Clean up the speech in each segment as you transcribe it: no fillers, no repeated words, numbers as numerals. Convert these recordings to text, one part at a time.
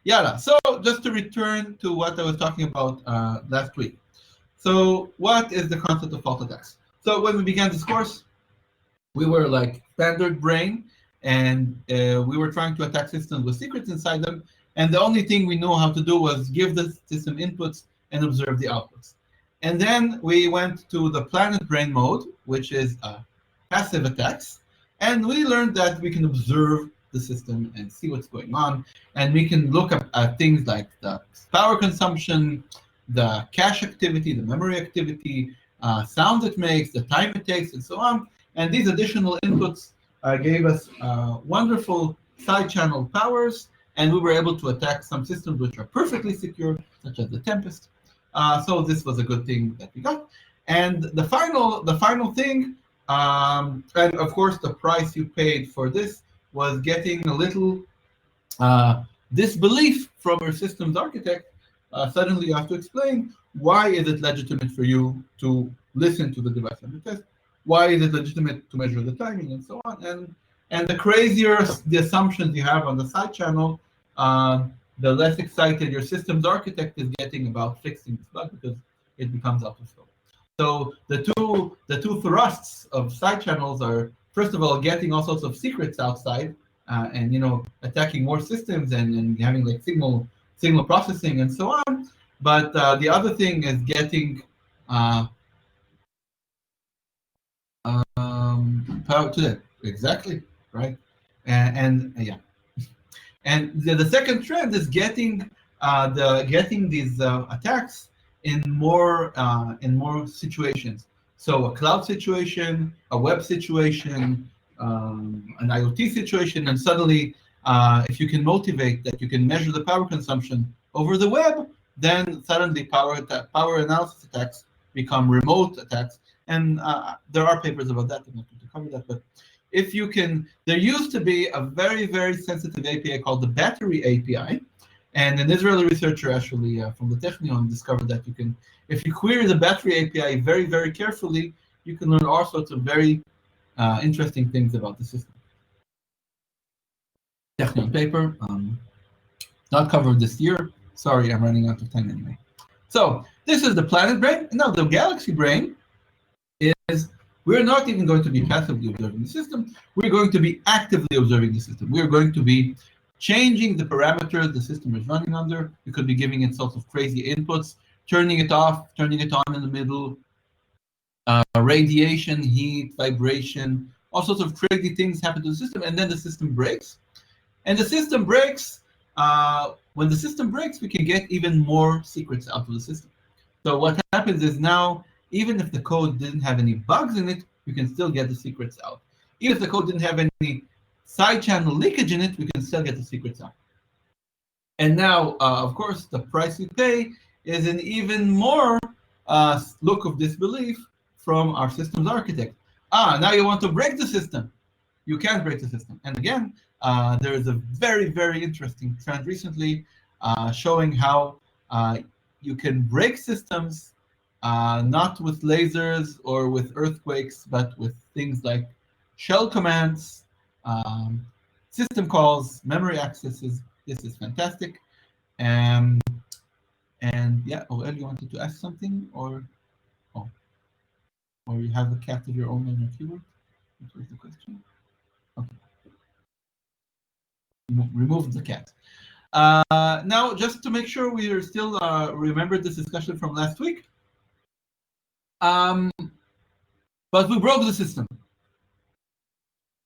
Yala. So just to return to what I was talking about last week. So what is the concept of fault attacks? So when we began this course, we were like standard brain, and we were trying to attack systems with secrets inside them. And the only thing we knew how to do was give the system inputs and observe the outputs. And then we went to the planet brain mode, which is passive attacks. And we learned that we can observe the system and see what's going on. And we can look at things like the power consumption, the cache activity, the memory activity, sound it makes, the time it takes, and so on. And these additional inputs gave us wonderful side channel powers, and we were able to attack some systems which are perfectly secure, such as the Tempest. So this was a good thing that we got. And the final thing, and of course the price you paid for this was getting a little disbelief from your systems architect. Suddenly you have to explain, why is it legitimate for you to listen to the device under test? Why is it legitimate to measure the timing, and so on? And the crazier the assumptions you have on the side channel, the less excited your systems architect is getting about fixing this bug, because it becomes out of scope. So the two thrusts of side channels are, first of all, getting all sorts of secrets outside, and attacking more systems and having like signal processing and so on. But the other thing is getting power to that, exactly, right? And yeah, and the second trend is getting these attacks in more situations. So a cloud situation, a web situation, an IoT situation, and suddenly, if you can motivate that you can measure the power consumption over the web, then suddenly power analysis attacks become remote attacks. And there are papers about that. I'm not going to cover that, but if you can, there used to be a very, very sensitive API called the battery API. And an Israeli researcher actually from the Technion discovered that you can, if you query the battery API very, very carefully, you can learn all sorts of very interesting things about the system. Technion paper, not covered this year. Sorry, I'm running out of time anyway. So this is the planet brain. Now the galaxy brain is, we're not even going to be passively observing the system. We're going to be actively observing the system. We're going to be changing the parameters the system is running under. We could be giving it sorts of crazy inputs, turning it off, turning it on in the middle, radiation, heat, vibration, all sorts of crazy things happen to the system, and then the system breaks. And the system breaks, when the system breaks, we can get even more secrets out of the system. So what happens is now, even if the code didn't have any bugs in it, we can still get the secrets out. Even if the code didn't have any side channel leakage in it, we can still get the secrets out. And now, of course, the price we pay is an even more look of disbelief from our systems architect. Now you want to break the system. You can't break the system. And again, there is a very, very interesting trend recently showing how you can break systems, not with lasers or with earthquakes, but with things like shell commands, system calls, memory accesses. This is fantastic. And yeah, Oel, you wanted to ask something, or you have a cat of your own on your keyboard? What was the question? Okay. Remove the cat. Now, just to make sure we are still remember this discussion from last week. But we broke the system.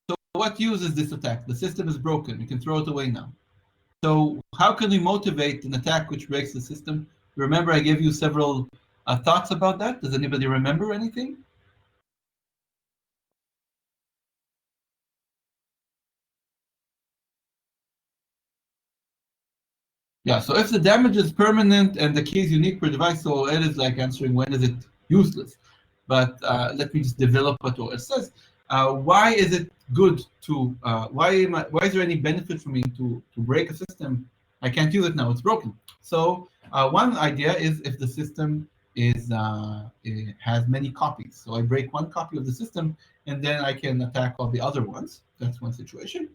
So what use is this attack? The system is broken. You can throw it away now. So how can we motivate an attack which breaks the system? Remember, I gave you several thoughts about that. Does anybody remember anything? Yeah, so if the damage is permanent and the key is unique per device, so it is like answering when is it useless. But let me just develop what OS says. Why is it good to, why is there any benefit for me to break a system? I can't use it now, it's broken. So one idea is if the system is it has many copies. So I break one copy of the system and then I can attack all the other ones. That's one situation.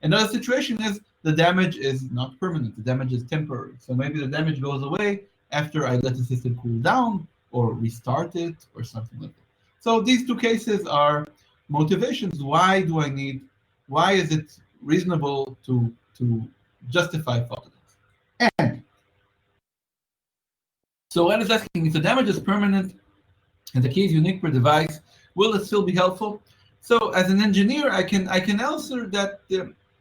Another situation is the damage is not permanent. The damage is temporary. So maybe the damage goes away after I let the system cool down or restart it or something like that. So these two cases are motivations. Why is it reasonable to justify fault attacks? And so when it's asking if the damage is permanent and the key is unique per device, will it still be helpful? So as an engineer, I can answer that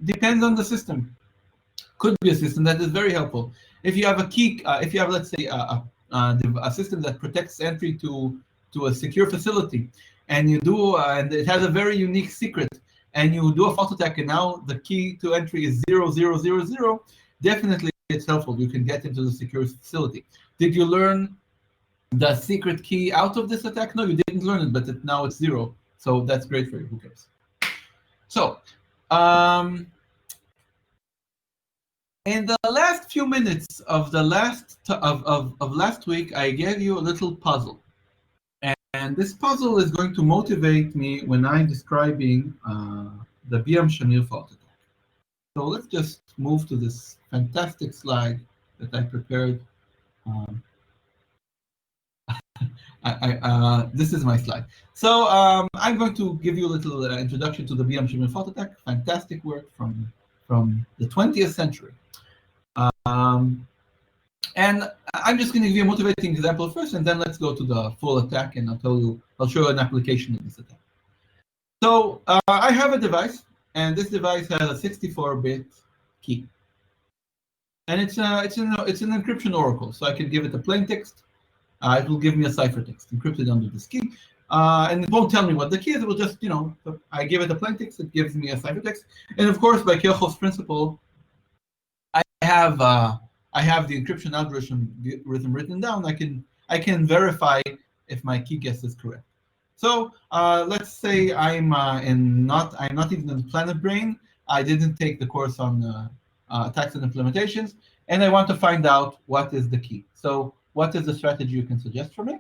depends on the system. Could be a system that is very helpful. If you have a key, if you have, let's say, a system that protects entry to a secure facility, and you do, and it has a very unique secret, and you do a fault attack, and now the key to entry is 0000, definitely it's helpful. You can get into the secure facility. Did you learn the secret key out of this attack? No, you didn't learn it, but now it's 0. So that's great for you. Who cares? So, in the last few minutes of the last week, I gave you a little puzzle, and this puzzle is going to motivate me when I'm describing the Biham Shamir fault attack. So let's just move to this fantastic slide that I prepared. This is my slide. So I'm going to give you a little introduction to the Biham Shamir fault attack. Fantastic work from the 20th century. And I'm just going to give you a motivating example first, and then let's go to the full attack, and I'll show you an application of this attack. So I have a device, and this device has a 64-bit key, and it's an encryption oracle. So I can give it a plain text. It will give me a ciphertext encrypted under this key, and it won't tell me what the key is. It will just, I give it a plain text. It gives me a ciphertext, and of course, by Kirchhoff's principle, I have the encryption algorithm written down. I can verify if my key guess is correct. So let's say I'm not even in the Planet Brain. I didn't take the course on attacks and implementations, and I want to find out what is the key. So what is the strategy you can suggest for me?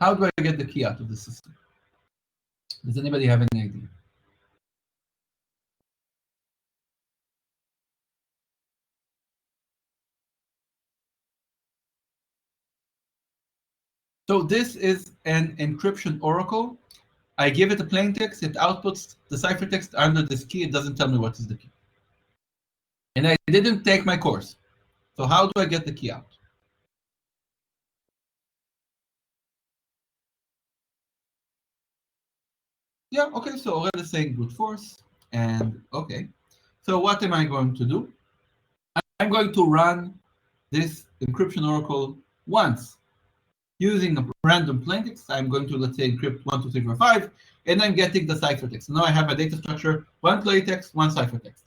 How do I get the key out of the system? Does anybody have any idea? So this is an encryption oracle. I give it a plain text. It outputs the ciphertext under this key. It doesn't tell me what is the key. And I didn't take my course. So how do I get the key out? Yeah, okay, so already saying brute force. And okay, so what am I going to do? I'm going to run this encryption oracle once using a random plaintext. I'm going to, let's say, encrypt 1, 2, 3, 4, 5, and I'm getting the ciphertext. Now I have a data structure, one plaintext, one ciphertext.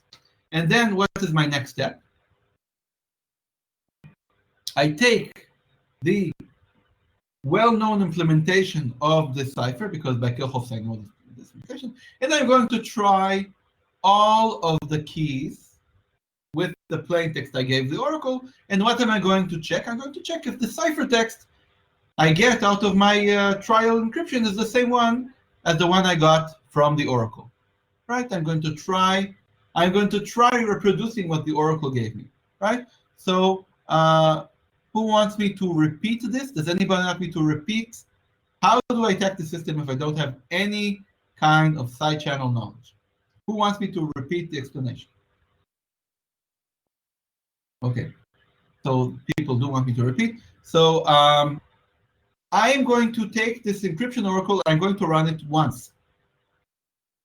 And then what is my next step? I take the well-known implementation of the cipher, because by Kirchhoff's I know this implementation, and I'm going to try all of the keys with the plaintext I gave the oracle. And what am I going to check? I'm going to check if the ciphertext I get out of my trial encryption is the same one as the one I got from the oracle. Right? I'm going to try reproducing what the oracle gave me. Right? So who wants me to repeat this? Does anybody want me to repeat? How do I attack the system if I don't have any kind of side channel knowledge? Who wants me to repeat the explanation? Okay, so people do want me to repeat. So I am going to take this encryption oracle, I'm going to run it once.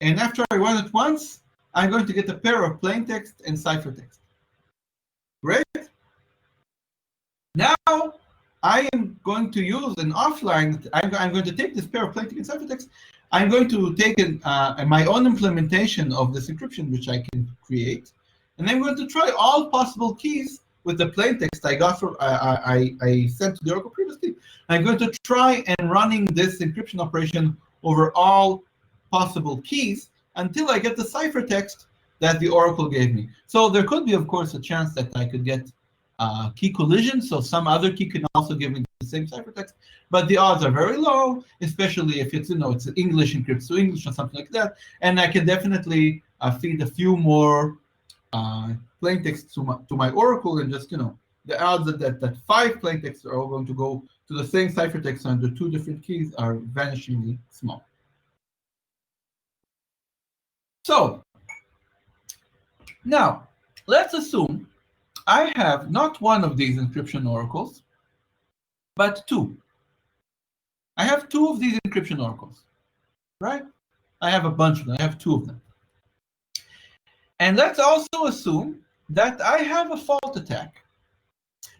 And after I run it once, I'm going to get a pair of plaintext and ciphertext. Great. Now I am going to use an offline, I'm going to take this pair of plaintext and ciphertext. I'm going to take my own implementation of this encryption, which I can create. And I'm going to try all possible keys with the plaintext I got from I sent to the oracle previously. I'm going to try and running this encryption operation over all possible keys until I get the ciphertext that the oracle gave me. So there could be, of course, a chance that I could get key collision, so some other key can also give me the same ciphertext, but the odds are very low, especially if it's it's English encrypts to English or something like that. And I can definitely feed a few more plaintext to my oracle, and just the odds that 5 plaintexts are all going to go to the same ciphertext under 2 different keys are vanishingly small. So now let's assume I have not one of these encryption oracles, but 2. I have 2 of these encryption oracles, right? I have a bunch of them. I have 2 of them. And let's also assume that I have a fault attack.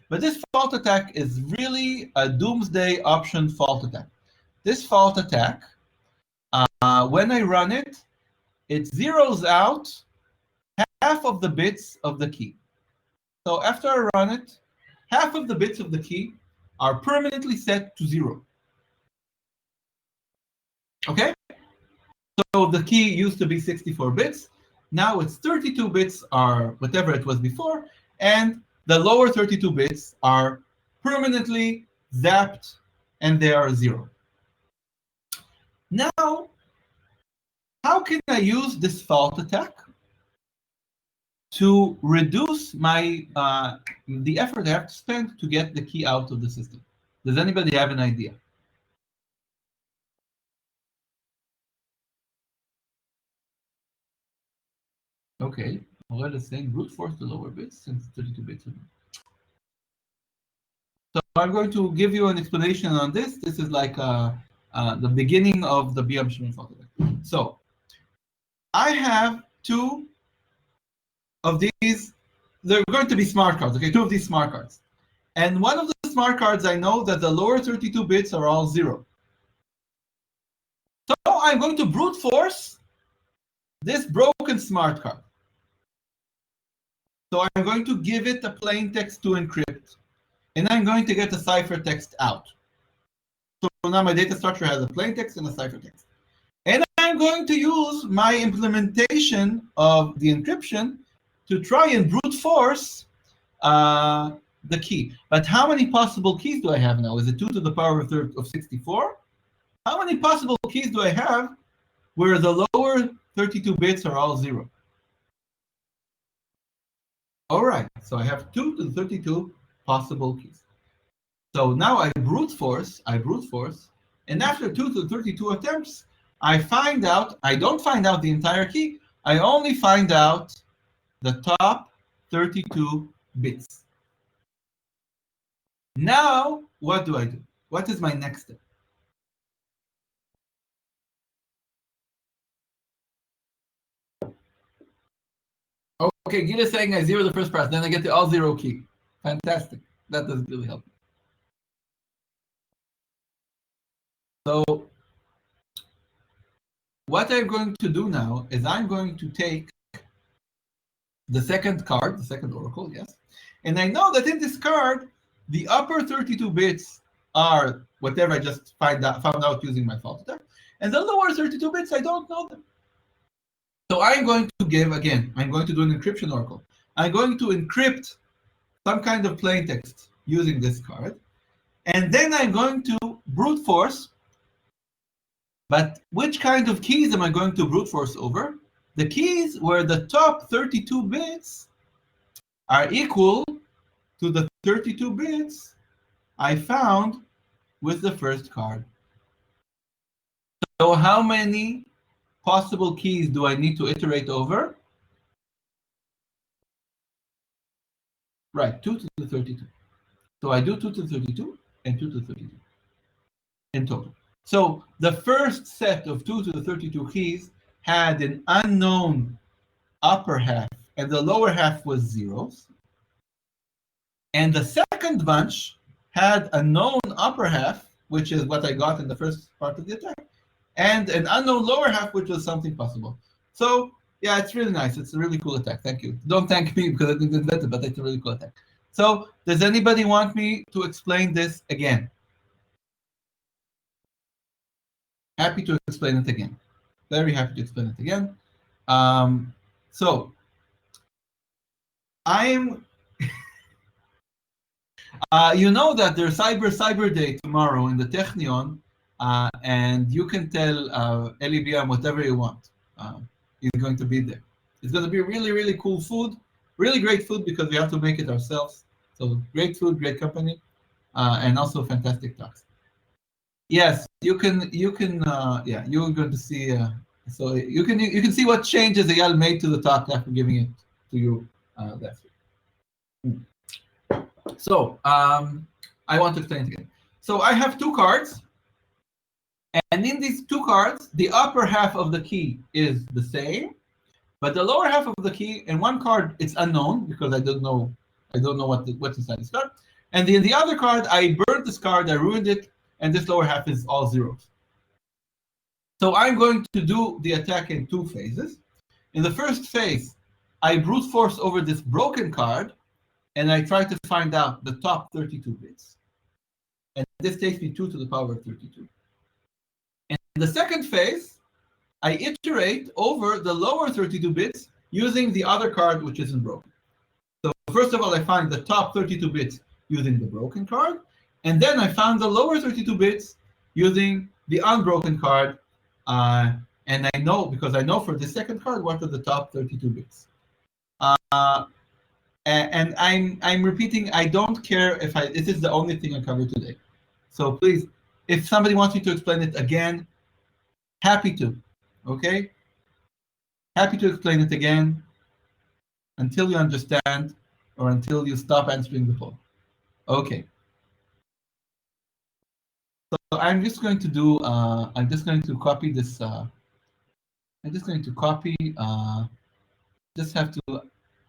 But this fault attack is really a doomsday option fault attack. This fault attack, when I run it, it zeroes out half of the bits of the key. So after I run it, half of the bits of the key are permanently set to 0. Okay? So the key used to be 64 bits. Now it's 32 bits or whatever it was before, and the lower 32 bits are permanently zapped, and they are 0. Now, how can I use this fault attack to reduce my the effort I have to spend to get the key out of the system? Does anybody have an idea? Okay, Orel is saying brute force the lower bits since 32 bits. So I'm going to give you an explanation on this. This is like the beginning of the Biham Shamir fault attack. So I have 2 of these. They're going to be smart cards. Okay, 2 of these smart cards. And one of the smart cards, I know that the lower 32 bits are all 0. So I'm going to brute force this broken smart card. So I'm going to give it a plain text to encrypt, and I'm going to get a ciphertext out. So now my data structure has a plain text and a ciphertext. And I'm going to use my implementation of the encryption to try and brute force the key. But how many possible keys do I have now? Is it 2 to the power of 64? How many possible keys do I have where the lower 32 bits are all 0? All right, so I have 2 to the 32 possible keys. So now I brute force, and after 2 to the 32 attempts, I don't find out the entire key, I only find out the top 32 bits. Now, what do I do? What is my next step? Okay, Gil is saying I zero the first pass, then I get the all 0 key. Fantastic. That does really help. So what I'm going to do now is I'm going to take the second card, the second oracle, yes. And I know that in this card, the upper 32 bits are whatever I just found out using my fault attack. And the lower 32 bits, I don't know them. So I'm going to give, again, I'm going to do an encryption oracle. I'm going to encrypt some kind of plain text using this card. And then I'm going to brute force. But which kind of keys am I going to brute force over? The keys where the top 32 bits are equal to the 32 bits I found with the first card. So how many possible keys do I need to iterate over? Right, 2 to the 32. So I do 2 to the 32 and 2 to the 32 in total. So the first set of 2 to the 32 keys had an unknown upper half, and the lower half was zeros. And the second bunch had a known upper half, which is what I got in the first part of the attack, and an unknown lower half, which was something possible. So yeah, it's really nice. It's a really cool attack. Thank you. Don't thank me because I didn't invent it, but it's a really cool attack. So does anybody want me to explain this again? Happy to explain it again. Very happy to explain it again. So I'm You know that there's Cyber Day tomorrow in the Technion, and you can tell Eli Biham whatever you want. He's going to be there. It's going to be really, really cool food, really great food because we have to make it ourselves. So great food, great company, and also fantastic talks. Yes, you can. Yeah, you're going to see. So you can see what changes Eyal made to the talk after giving it to you last week. So I want to explain it again. So I have two cards, and in these two cards, the upper half of the key is the same, but the lower half of the key, in one card, it's unknown because I don't know what's inside this card. And in the other card, I burned this card, I ruined it, and this lower half is all zeros. So I'm going to do the attack in two phases. In the first phase, I brute force over this broken card, and I try to find out the top 32 bits. And this takes me 2 to the power of 32. In the second phase, I iterate over the lower 32 bits using the other card, which isn't broken. So first of all, I find the top 32 bits using the broken card, and then I found the lower 32 bits using the unbroken card, and I know, because I know for the second card what are the top 32 bits. And I'm repeating, I don't care if this is the only thing I covered today. So please, if somebody wants me to explain it again, happy to, okay? Happy to explain it again until you understand or until you stop answering the phone. Okay. So I'm just going to do, I'm just going to copy this, I'm just going to copy, just have to,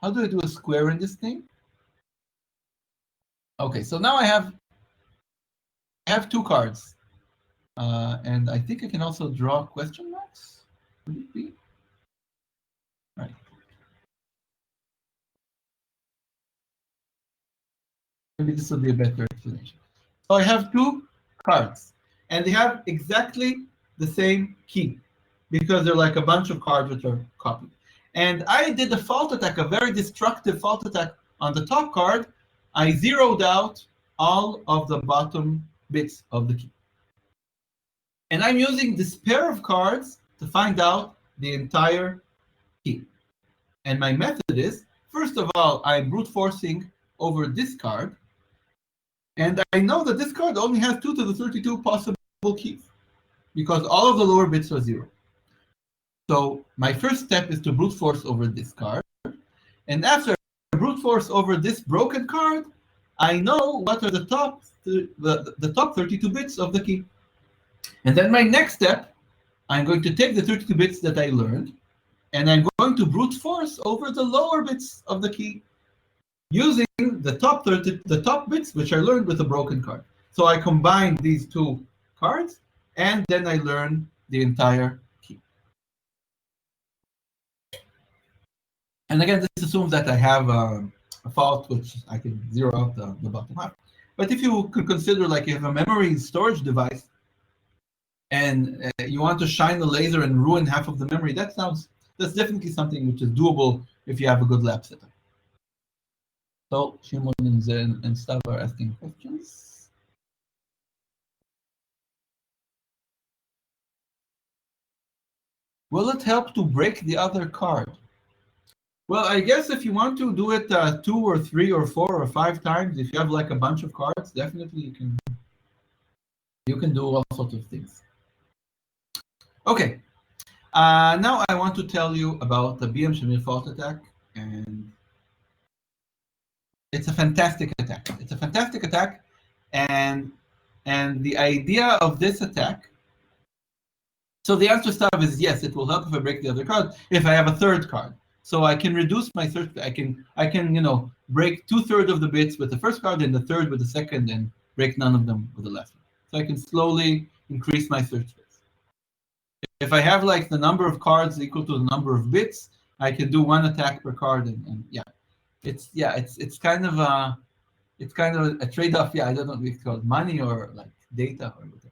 how do I do a square in this thing? Okay, so now I have two cards. And I think I can also draw question marks. Would it be? Right. Maybe this will be a better explanation. So I have two cards, and they have exactly the same key because they're like a bunch of cards which are copied. And I did a fault attack, a very destructive fault attack on the top card. I zeroed out all of the bottom bits of the key. And I'm using this pair of cards to find out the entire key. And my method is, first of all, I'm brute forcing over this card. And I know that this card only has 2 to the 32 possible keys because all of the lower bits are 0. So my first step is to brute force over this card. And after I brute force over this broken card, I know what are the top 32 bits of the key. And then my next step, I'm going to take the 32 bits that I learned, and I'm going to brute force over the lower bits of the key using the top bits which I learned with a broken card. So I combine these two cards, and then I learn the entire key. And again, this assumes that I have a fault which I can zero out the bottom half. But if you could consider like you have a memory storage device, and you want to shine a laser and ruin half of the memory, that's definitely something which is doable if you have a good lab setup. So Shimon and Zen and Stav are asking questions. Will it help to break the other card? Well, I guess if you want to do it 2 or 3 or 4 or 5 times, if you have like a bunch of cards, definitely you can do all sorts of things. Okay, now I want to tell you about the Biham Shamir fault attack, and it's a fantastic attack. It's a fantastic attack, and the idea of this attack. So the answer stuff is yes, it will help if I break the other card. If I have a third card, so I can reduce my third. I can break 2/3 of the bits with the first card and the third with the second, and break none of them with the last one. So I can slowly increase my search space. If I have like the number of cards equal to the number of bits, I can do 1 attack per card, and yeah, it's kind of a trade-off. Yeah, I don't know if it's called money or like data or whatever.